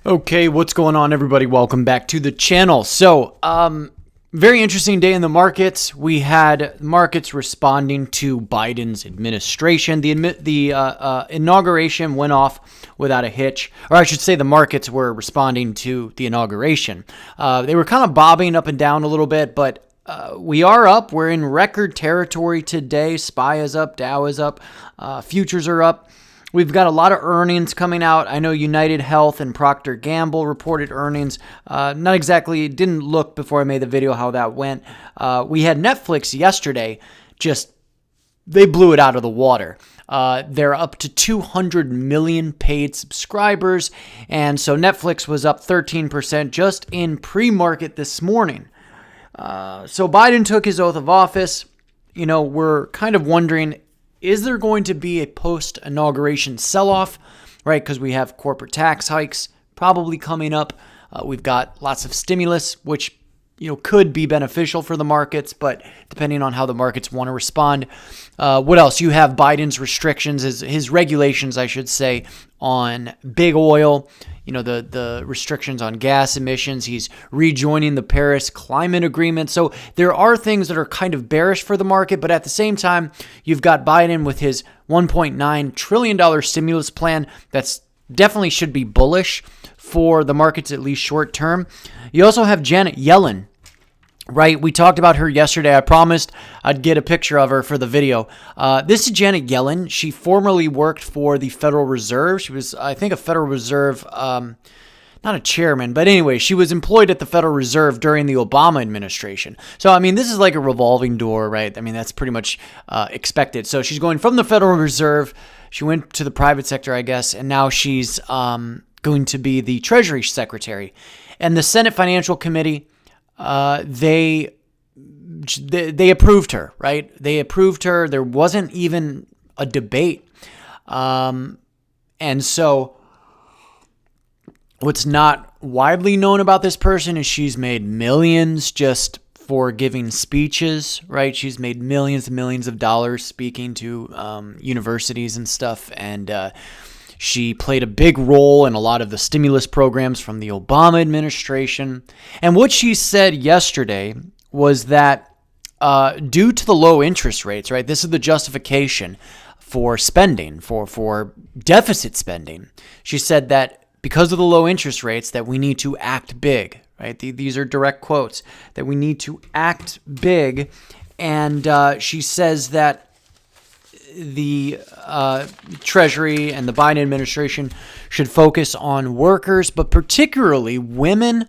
Okay, what's going on, everybody? Welcome back to the channel. So, very interesting day in the markets. We had markets responding to Biden's administration. The inauguration went off without a hitch, or I should say the markets were responding to the inauguration. They were kind of bobbing up and down a little bit, but we are up. We're in record territory today. SPY is up, Dow is up, futures are up. We've got a lot of earnings coming out. I know United Health and Procter & Gamble reported earnings. Not exactly, didn't look before I made the video how that went. We had Netflix yesterday, they blew it out of the water. They're up to 200 million paid subscribers, and so Netflix was up 13% just in pre-market this morning. So Biden took his oath of office. You know, we're kind of wondering, is there going to be a post-inauguration sell-off, right? Because we have corporate tax hikes probably coming up. We've got lots of stimulus, which could be beneficial for the markets, but depending on how the markets want to respond. What else? You have Biden's restrictions, his regulations, I should say, on big oil. The restrictions on gas emissions. He's rejoining the Paris Climate Agreement. So there are things that are kind of bearish for the market, but at the same time, you've got Biden with his $1.9 trillion stimulus plan. That's definitely should be bullish for the markets, at least short term. You also have Janet Yellen. Right, we talked about her yesterday. I promised I'd get a picture of her for the video. This is Janet Yellen. She formerly worked for the Federal Reserve. She was, I think, a Federal Reserve, not a chairman, but anyway, she was employed at the Federal Reserve during the Obama administration. So, I mean, this is like a revolving door, right? I mean, that's pretty much expected. So she's going from the Federal Reserve. She went to the private sector, I guess, and now she's going to be the Treasury Secretary. And the Senate Financial Committee, they approved her, right? They approved her. There wasn't even a debate. And so what's not widely known about this person is she's made millions just for giving speeches, right? She's made millions and millions of dollars speaking to universities and stuff. And she played a big role in a lot of the stimulus programs from the Obama administration. And what she said yesterday was that due to the low interest rates, right, this is the justification for spending, for deficit spending. She said that because of the low interest rates that we need to act big, right? These are direct quotes, that we need to act big. And she says that the Treasury and the Biden administration should focus on workers, but particularly women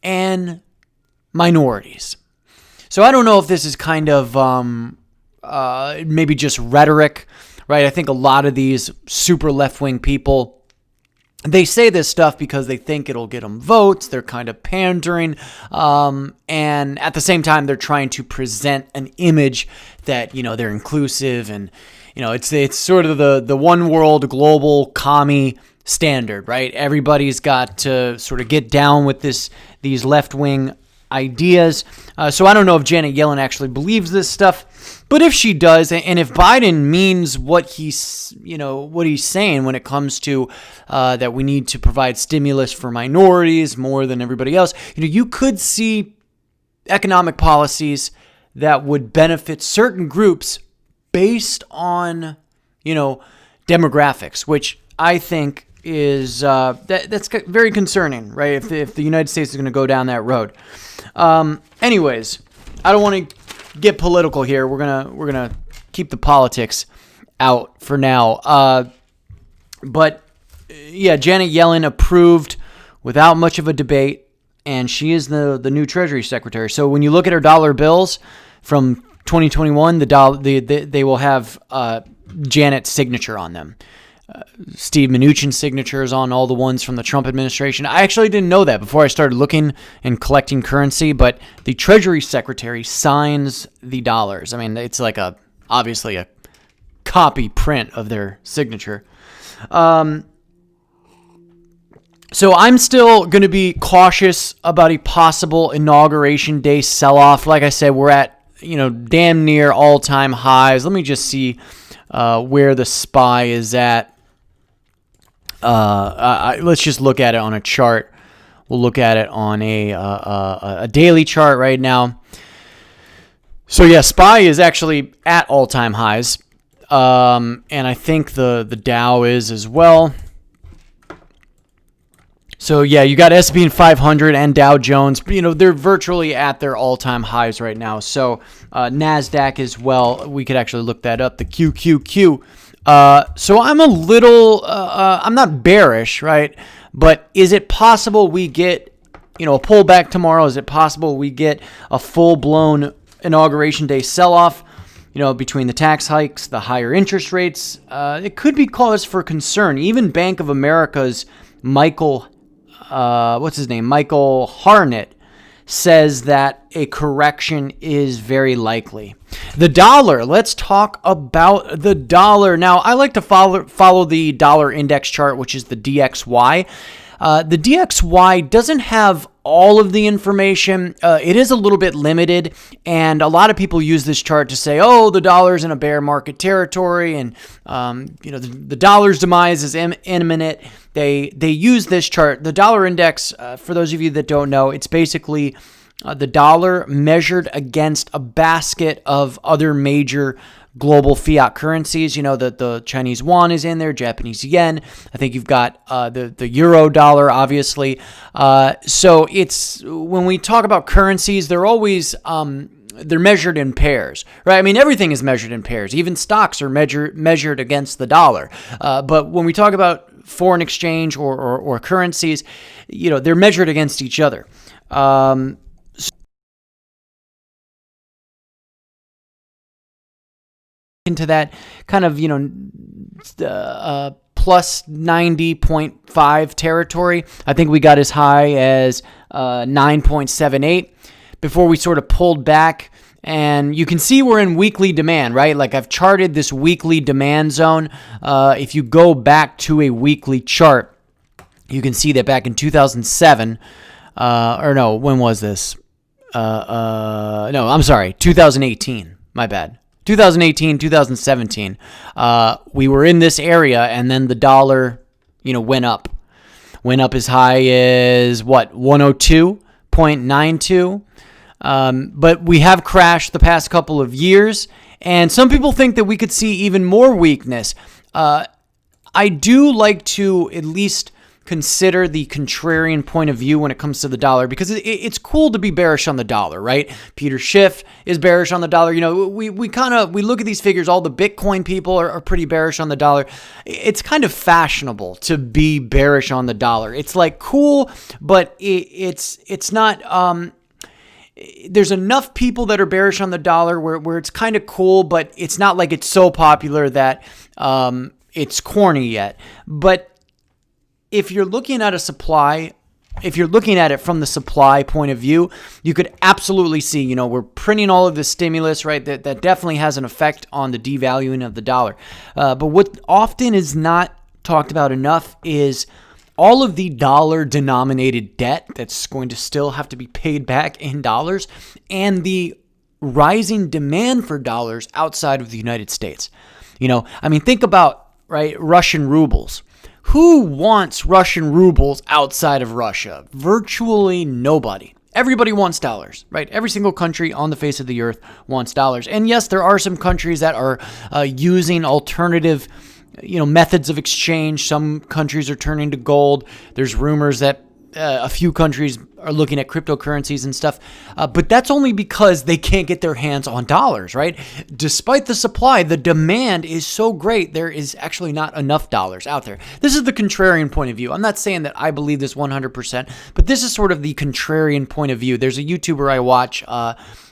and minorities. So I don't know if this is kind of maybe just rhetoric, right? I think a lot of these super left-wing people, they say this stuff because they think it'll get them votes. They're kind of pandering. And at the same time, they're trying to present an image that, they're inclusive and, it's sort of the one world global commie standard, right? Everybody's got to sort of get down with these left-wing ideas. So I don't know if Janet Yellen actually believes this stuff, but if she does, and if Biden means what he's saying when it comes to that we need to provide stimulus for minorities more than everybody else, you could see economic policies that would benefit certain groups based on, demographics, which I think is that's very concerning, right? If the United States is going to go down that road. Anyways, I don't want to get political here. We're gonna keep the politics out for now. But yeah, Janet Yellen approved without much of a debate, and she is the new Treasury Secretary. So when you look at her dollar bills from 2021, they will have Janet's signature on them. Steve Mnuchin's signature is on all the ones from the Trump administration. I actually didn't know that before I started looking and collecting currency, but the Treasury Secretary signs the dollars. I mean, it's like obviously a copy print of their signature. So I'm still going to be cautious about a possible inauguration day sell-off. Like I said, we're at damn near all-time highs. Let me just see where the SPY is at. let's just look at it on a chart. We'll look at it on a daily chart right now. So yeah, SPY is actually at all-time highs, and I think the Dow is as well. So yeah, you got S&P 500 and Dow Jones. They're virtually at their all-time highs right now. So NASDAQ as well. We could actually look that up. The QQQ. So I'm a little. I'm not bearish, right? But is it possible we get, a pullback tomorrow? Is it possible we get a full-blown Inauguration Day sell-off? Between the tax hikes, the higher interest rates, it could be cause for concern. Even Bank of America's Michael Harnett says that a correction is very likely. The dollar. Let's talk about the dollar. Now, I like to follow the dollar index chart, which is the DXY. The DXY doesn't have all of the information. It is a little bit limited, and a lot of people use this chart to say, oh, the dollar's in a bear market territory, and the dollar's demise is imminent. They use this chart. The dollar index, for those of you that don't know, it's basically the dollar measured against a basket of other major global fiat currencies. The Chinese yuan is in there, Japanese yen. I think you've got the euro dollar, obviously. So it's when we talk about currencies, they're always they're measured in pairs, right? I mean, everything is measured in pairs. Even stocks are measured against the dollar. But when we talk about foreign exchange or currencies, they're measured against each other. Into that kind of, plus 90.5 territory. I think we got as high as 9.78 before we sort of pulled back. And you can see we're in weekly demand, right? Like I've charted this weekly demand zone. If you go back to a weekly chart, you can see that back in 2007, when was this? 2018. My bad. 2018, 2017, we were in this area, and then the dollar, went up as high as 102.92. But we have crashed the past couple of years, and some people think that we could see even more weakness. I do like to at least consider the contrarian point of view when it comes to the dollar, because it's cool to be bearish on the dollar, right? Peter Schiff is bearish on the dollar. We look at these figures. All the Bitcoin people are pretty bearish on the dollar. It's kind of fashionable to be bearish on the dollar. It's like cool, but it's not. There's enough people that are bearish on the dollar where it's kind of cool, but it's not like it's so popular that it's corny yet. But if you're looking at if you're looking at it from the supply point of view, you could absolutely see, we're printing all of this stimulus, right? That definitely has an effect on the devaluing of the dollar. But what often is not talked about enough is all of the dollar-denominated debt that's going to still have to be paid back in dollars, and the rising demand for dollars outside of the United States. Think about, right, Russian rubles. Who wants Russian rubles outside of Russia? Virtually nobody. Everybody wants dollars, right? Every single country on the face of the earth wants dollars. And yes, there are some countries that are using alternative, methods of exchange. Some countries are turning to gold. There's rumors that a few countries are looking at cryptocurrencies and stuff, but that's only because they can't get their hands on dollars, right? Despite the supply, the demand is so great, there is actually not enough dollars out there. This is the contrarian point of view. I'm not saying that I believe this 100%, but this is sort of the contrarian point of view. There's a YouTuber I watch.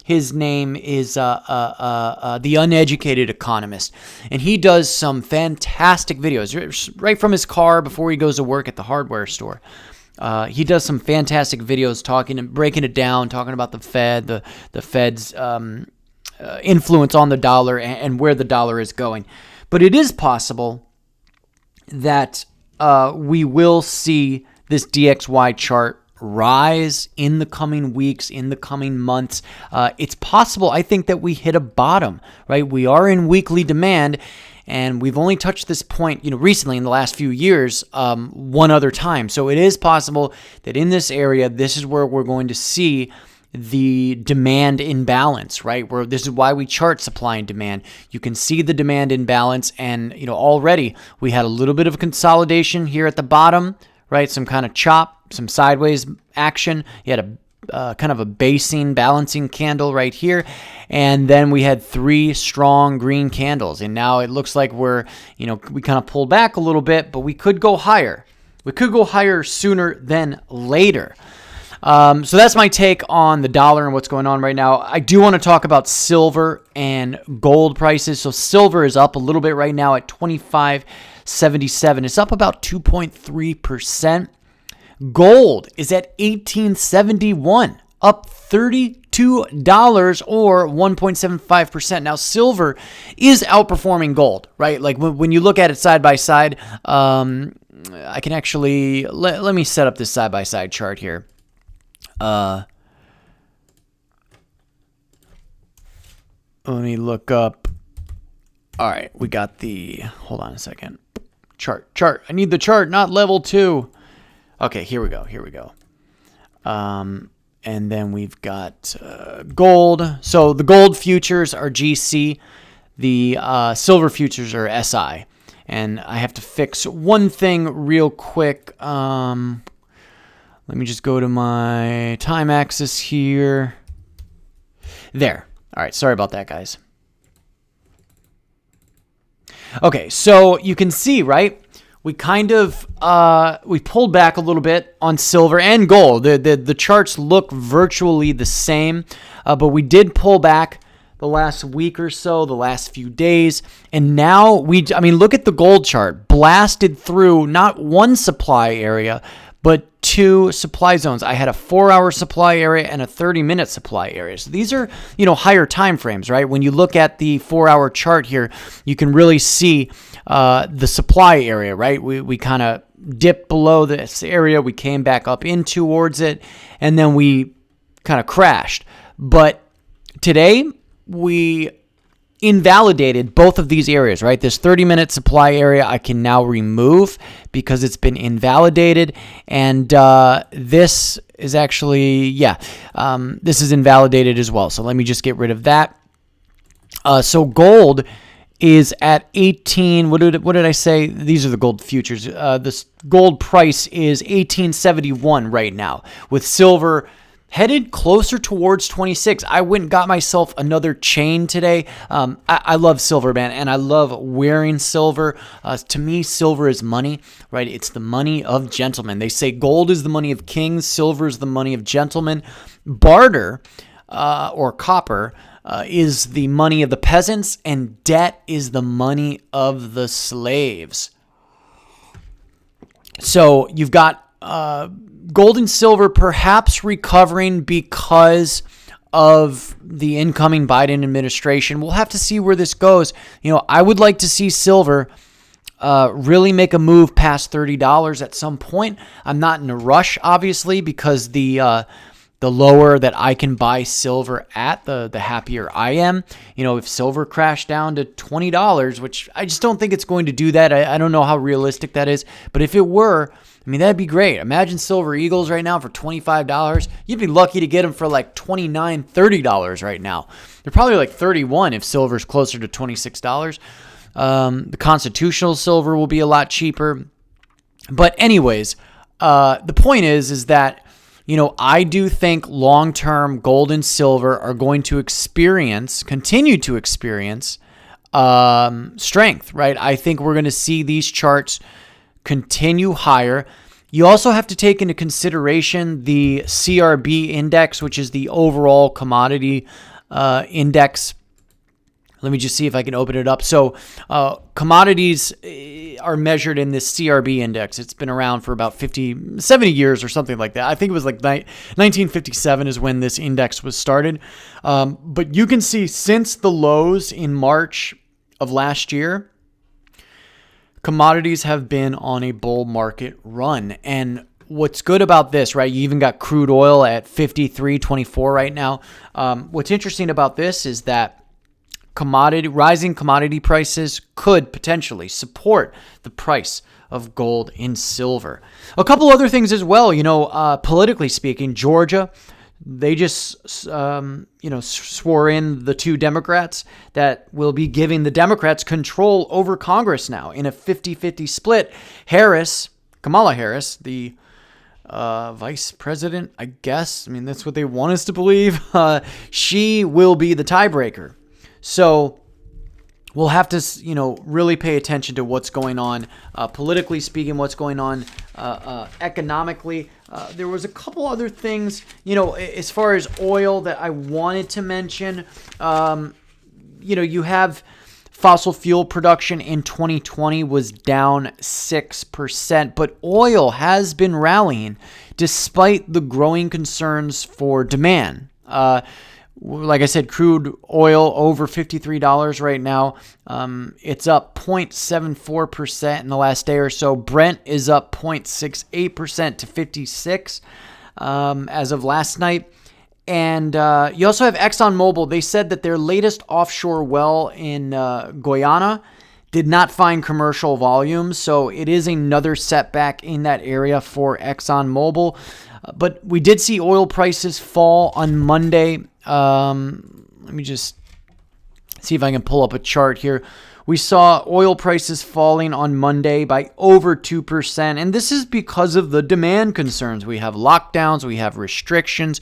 His name is The Uneducated Economist, and he does some fantastic videos right from his car before he goes to work at the hardware store. He does some fantastic videos talking and breaking it down, talking about the Fed, the Fed's influence on the dollar and where the dollar is going. But it is possible that we will see this DXY chart rise in the coming weeks, in the coming months. It's possible, I think, that we hit a bottom, right? We are in weekly demand. And we've only touched this point, recently in the last few years, one other time. So it is possible that in this area, this is where we're going to see the demand imbalance, right? Where this is why we chart supply and demand. You can see the demand imbalance, and already we had a little bit of consolidation here at the bottom, right? Some kind of chop, some sideways action. You had a kind of a basing, balancing candle right here, and then we had 3 strong green candles, and now it looks like we kind of pulled back a little bit, but we could go higher. We could go higher sooner than later. So that's my take on the dollar and what's going on right now. I do want to talk about silver and gold prices. So silver is up a little bit right now at $25.77. It's up about 2.3%. Gold is at $18.71, up $32 or 1.75%. Now silver is outperforming gold, right? Like when you look at it side by side, I can actually let me set up this side by side chart here. Let me look up. All right, we got hold on a second. Chart. I need the chart, not level 2. Okay, here we go. And then we've got gold. So the gold futures are GC. The silver futures are SI. And I have to fix one thing real quick. Let me just go to my time axis here. There. All right. Sorry about that, guys. Okay. So you can see, right? We kind of, we pulled back a little bit on silver and gold. The charts look virtually the same, but we did pull back the last week or so, the last few days. And now look at the gold chart, blasted through not one supply area, but 2 supply zones. I had a 4-hour supply area and a 30-minute supply area. So these are, higher time frames, right? When you look at the 4-hour chart here, you can really see the supply area, right? We kind of dipped below this area. We came back up in towards it, and then we kind of crashed. But today, we invalidated both of these areas, right? This 30-minute supply area I can now remove because it's been invalidated. And this is actually, this is invalidated as well. So let me just get rid of that. So gold is at 18. What did I say? These are the gold futures. This gold price is 1871 right now, with silver headed closer towards 26. I went and got myself another chain today. I love silver, man, and I love wearing silver. To me, silver is money, right? It's the money of gentlemen. They say gold is the money of kings, silver is the money of gentlemen. Barter, or copper, is the money of the peasants, and debt is the money of the slaves. So you've got gold and silver perhaps recovering because of the incoming Biden administration. We'll have to see where this goes. I would like to see silver really make a move past $30 at some point. I'm not in a rush, obviously, because the lower that I can buy silver at, the happier I am. If silver crashed down to $20, which I just don't think it's going to do that. I don't know how realistic that is. But if it were, that'd be great. Imagine Silver Eagles right now for $25. You'd be lucky to get them for like $29, $30 right now. They're probably like $31 if silver's closer to $26. The constitutional silver will be a lot cheaper. But anyways, the point is that I do think long-term gold and silver are going to continue to experience strength, right? I think we're going to see these charts continue higher. You also have to take into consideration the CRB index, which is the overall commodity index. Let me just see if I can open it up. So commodities are measured in this CRB index. It's been around for about 70 years or something like that. I think it was like 1957 is when this index was started. But you can see since the lows in March of last year, commodities have been on a bull market run. And what's good about this, right? You even got crude oil at 53.24 right now. What's interesting about this is that rising commodity prices could potentially support the price of gold and silver. A couple other things as well, politically speaking, Georgia, they just, swore in the 2 Democrats that will be giving the Democrats control over Congress now in a 50-50 split. Kamala Harris, the vice president, I guess. I mean, that's what they want us to believe. She will be the tiebreaker. So we'll have to, really pay attention to what's going on politically speaking, what's going on economically. There was a couple other things, as far as oil that I wanted to mention. You have fossil fuel production in 2020 was down 6%, but oil has been rallying despite the growing concerns for demand. Like I said, crude oil over $53 right now. It's up 0.74% in the last day or so. Brent is up 0.68% to 56 as of last night. And you also have ExxonMobil. They said that their latest offshore well in Guyana did not find commercial volumes. So it is another setback in that area for ExxonMobil. But we did see oil prices fall on Monday. Let me just see if I can pull up a chart here. We saw oil prices falling on Monday by over 2%, and this is because of the demand concerns. We have lockdowns, we have restrictions,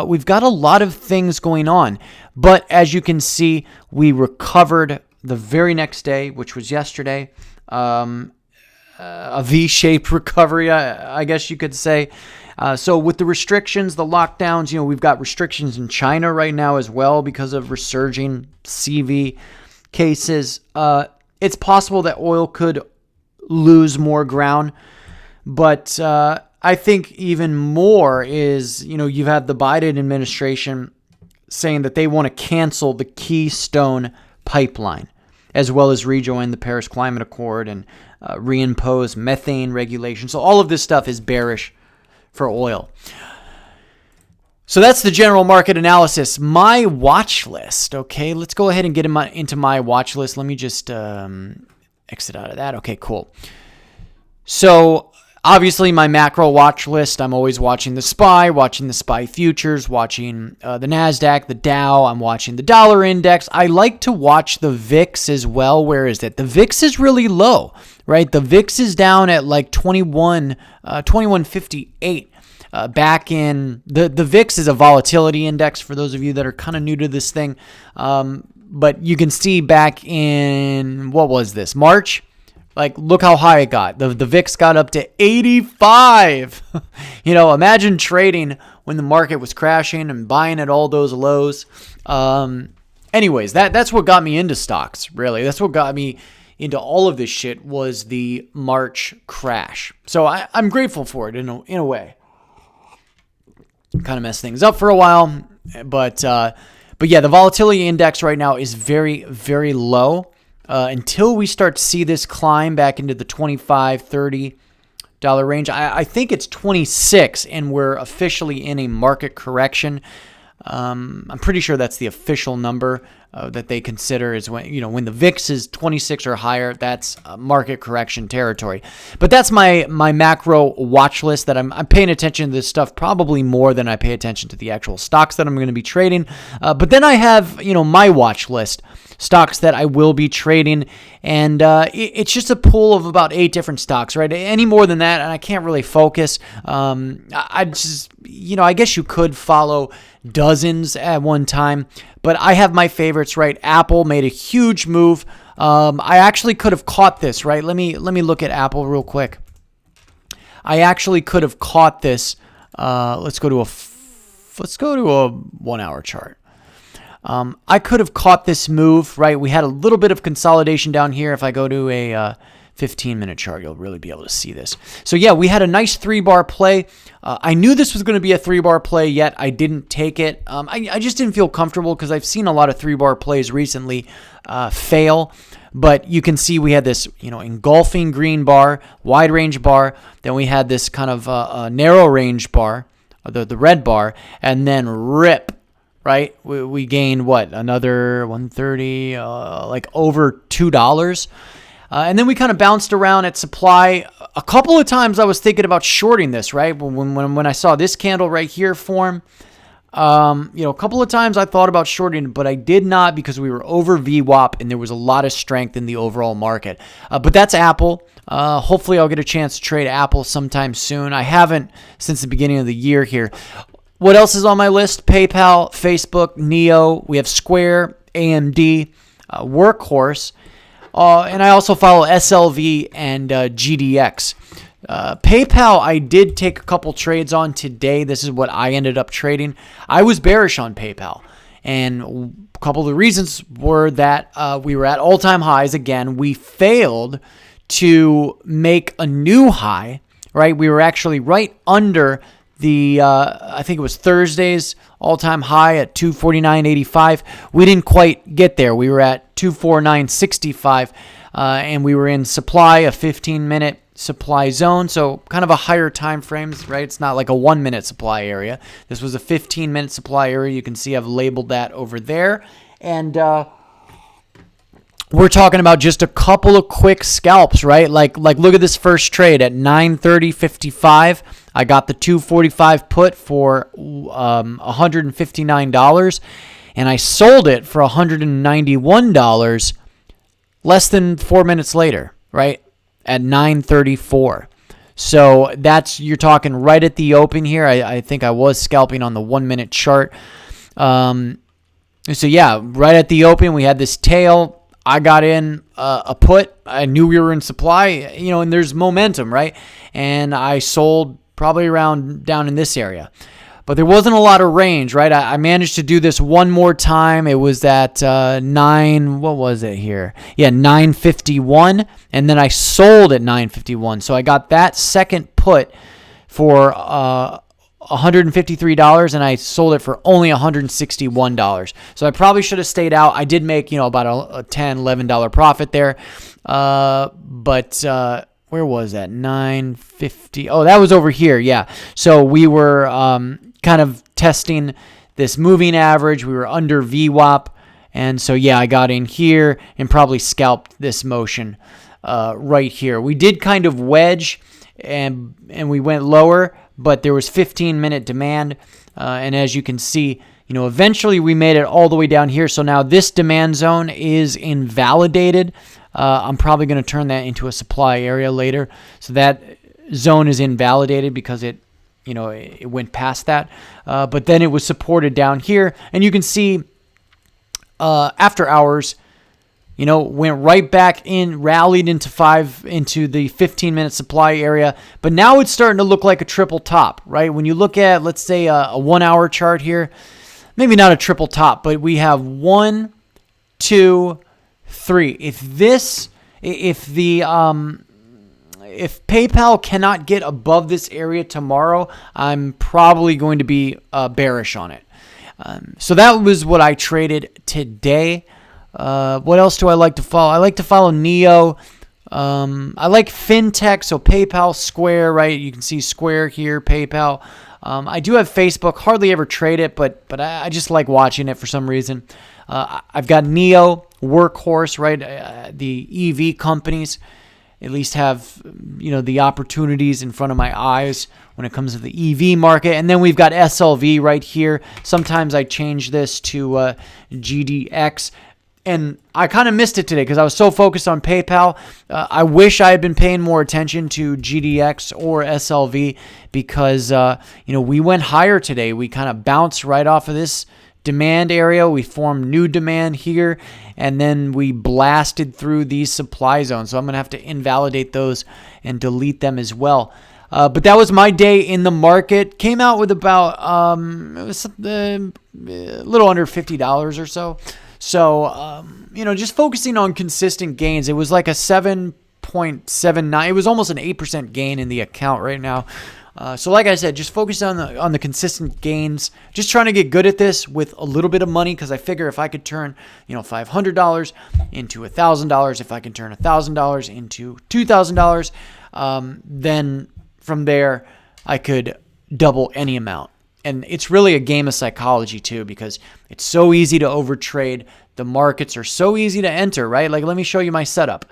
we've got a lot of things going on. But as you can see, we recovered the very next day, which was yesterday, a V-shaped recovery, I guess you could say. So with the restrictions, the lockdowns, we've got restrictions in China right now as well because of resurging CV cases. It's possible that oil could lose more ground, but I think even more is, you've had the Biden administration saying that they want to cancel the Keystone pipeline, as well as rejoin the Paris Climate Accord and reimpose methane regulations. So all of this stuff is bearish for oil. So that's the general market analysis. My watch list. Okay, let's go ahead and get into my watch list. Let me just exit out of that. Okay, cool. So obviously my macro watch list, I'm always watching the SPY futures, watching the NASDAQ, the Dow. I'm watching the dollar index. I like to watch the VIX as well. Where is it? The VIX is really low, right? The VIX is down at like 2158. Back in the VIX is a volatility index for those of you that are kind of new to this thing. But you can see back in, what was this, March? Like, look how high it got. The VIX got up to 85. Imagine trading when the market was crashing and buying at all those lows. Anyways, that's what got me into stocks, really. That's what got me into all of this shit, was the March crash. So I'm grateful for it in a way. Kind of messed things up for a while, but yeah, the volatility index right now is very, very low. Until we start to see this climb back into the $25-$30 range, I think it's 26, and we're officially in a market correction. I'm pretty sure that's the official number that they consider is when the VIX is 26 or higher, that's market correction territory. But that's my macro watch list that I'm paying attention to this stuff probably more than I pay attention to the actual stocks that I'm going to be trading. But then I have, my watch list, stocks that I will be trading, and it's just a pool of about 8 different stocks, right? Any more than that, and I can't really focus. I just, I guess you could follow dozens at one time, but I have my favorites, right? Apple made a huge move. I actually could have caught this, right? Let me look at Apple real quick. I actually could have caught this. Let's go to a 1 hour chart. I could have caught this move, right? We had a little bit of consolidation down here. If I go to a 15-minute chart, you'll really be able to see this. So yeah, we had a nice 3-bar play. I knew this was going to be a 3-bar play, yet I didn't take it. I just didn't feel comfortable because I've seen a lot of 3-bar plays recently fail. But you can see we had this, engulfing green bar, wide range bar. Then we had this kind of narrow range bar, the red bar, and then rip right? We gained another 130, like over $2. And then we kind of bounced around at supply. A couple of times I was thinking about shorting this, right? When I saw this candle right here form, a couple of times I thought about shorting it, but I did not because we were over VWAP and there was a lot of strength in the overall market. But that's Apple. Hopefully I'll get a chance to trade Apple sometime soon. I haven't since the beginning of the year here. What else is on my list? PayPal, Facebook, NEO. We have Square, AMD, Workhorse. And I also follow SLV and GDX. PayPal, I did take a couple trades on today. This is what I ended up trading. I was bearish on PayPal. And a couple of the reasons were that we were at all-time highs again. We failed to make a new high, right? We were actually right under the, I think it was Thursday's all-time high at 249.85. We didn't quite get there. We were at 249.65, and we were in supply, a 15-minute supply zone, so kind of a higher time frames, right? It's not like a 1-minute supply area. This was a 15-minute supply area. You can see I've labeled that over there. And we're talking about just a couple of quick scalps, right? Like look at this first trade at 9:30.55. I got the 245 put for $159, and I sold it for $191 less than 4 minutes later, right? At 9:34. So you're talking right at the open here. I think I was scalping on the 1-minute chart. So yeah, right at the open, we had this tail. I got in a put. I knew we were in supply, and there's momentum, right? And I sold probably around down in this area. But there wasn't a lot of range, right? I managed to do this one more time. It was at 9:51, and then I sold at 9:51. So I got that second put for $153, and I sold it for only $161. So I probably should have stayed out. I did make, about a $10, $11 profit there. But where was that? 950. Oh, that was over here. Yeah. So we were kind of testing this moving average. We were under VWAP. And so, yeah, I got in here and probably scalped this motion right here. We did kind of wedge and we went lower, but there was 15-minute demand. And as you can see, eventually we made it all the way down here. So now this demand zone is invalidated. I'm probably going to turn that into a supply area later. So that zone is invalidated because it went past that. But then it was supported down here. And you can see after hours, went right back in, rallied into the 15-minute supply area. But now it's starting to look like a triple top, right? When you look at, let's say, a 1-hour chart here, maybe not a triple top, but we have 1, 2, 3. If PayPal cannot get above this area tomorrow, I'm probably going to be bearish on it. So that was what I traded today. What else do I like to follow? I like to follow NEO. I like fintech, so PayPal, Square, right? You can see Square here, PayPal. I do have Facebook. Hardly ever trade it, but I just like watching it for some reason. I've got NEO, Workhorse, right? The EV companies at least have, the opportunities in front of my eyes when it comes to the EV market. And then we've got SLV right here. Sometimes I change this to GDX. And I kind of missed it today because I was so focused on PayPal. I wish I had been paying more attention to GDX or SLV because, we went higher today. We kind of bounced right off of this demand area. We formed new demand here, and then we blasted through these supply zones. So I'm going to have to invalidate those and delete them as well. But that was my day in the market. Came out with about it was a little under $50 or so. So, just focusing on consistent gains. It was like a 7.79. It was almost an 8% gain in the account right now. So like I said, just focus on the consistent gains. Just trying to get good at this with a little bit of money because I figure if I could turn, $500 into $1,000, if I can turn $1,000 into $2,000, then from there I could double any amount. And it's really a game of psychology too, because it's so easy to overtrade. The markets are so easy to enter, right? Like, let me show you my setup.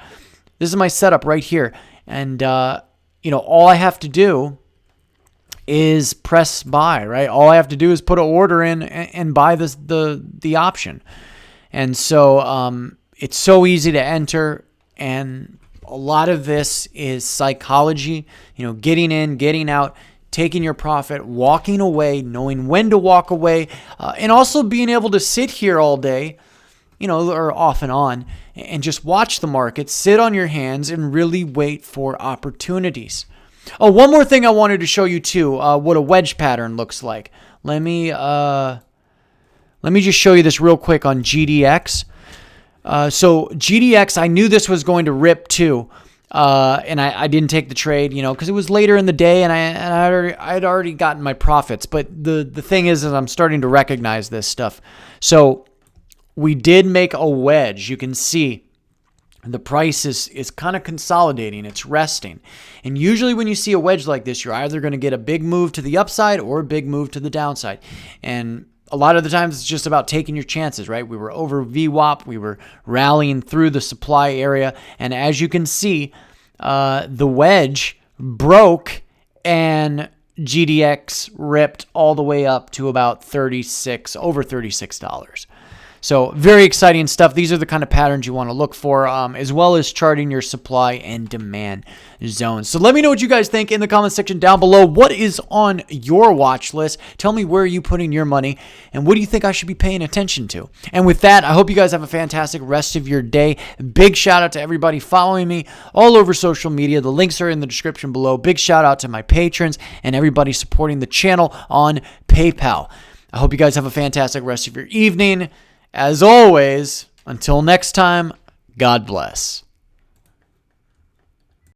This is my setup right here. And, all I have to do is press buy, right? All I have to do is put an order in and buy the option. And so it's so easy to enter. And a lot of this is psychology, getting in, getting out, taking your profit, walking away, knowing when to walk away, and also being able to sit here all day, or off and on, and just watch the market, sit on your hands, and really wait for opportunities. Oh, one more thing I wanted to show you too, what a wedge pattern looks like. Let me just show you this real quick on GDX. So GDX, I knew this was going to rip too. And I didn't take the trade, because it was later in the day and I had already gotten my profits. But the thing is I'm starting to recognize this stuff. So we did make a wedge. You can see the price is kind of consolidating. It's resting. And usually when you see a wedge like this, you're either going to get a big move to the upside or a big move to the downside. And a lot of the times it's just about taking your chances, right? We were over VWAP. We were rallying through the supply area. And as you can see, the wedge broke and GDX ripped all the way up to about over $36. So very exciting stuff. These are the kind of patterns you want to look for, as well as charting your supply and demand zones. So let me know what you guys think in the comment section down below. What is on your watch list? Tell me where are you putting your money, and what do you think I should be paying attention to? And with that, I hope you guys have a fantastic rest of your day. Big shout out to everybody following me all over social media. The links are in the description below. Big shout out to my patrons and everybody supporting the channel on PayPal. I hope you guys have a fantastic rest of your evening. As always, until next time, God bless.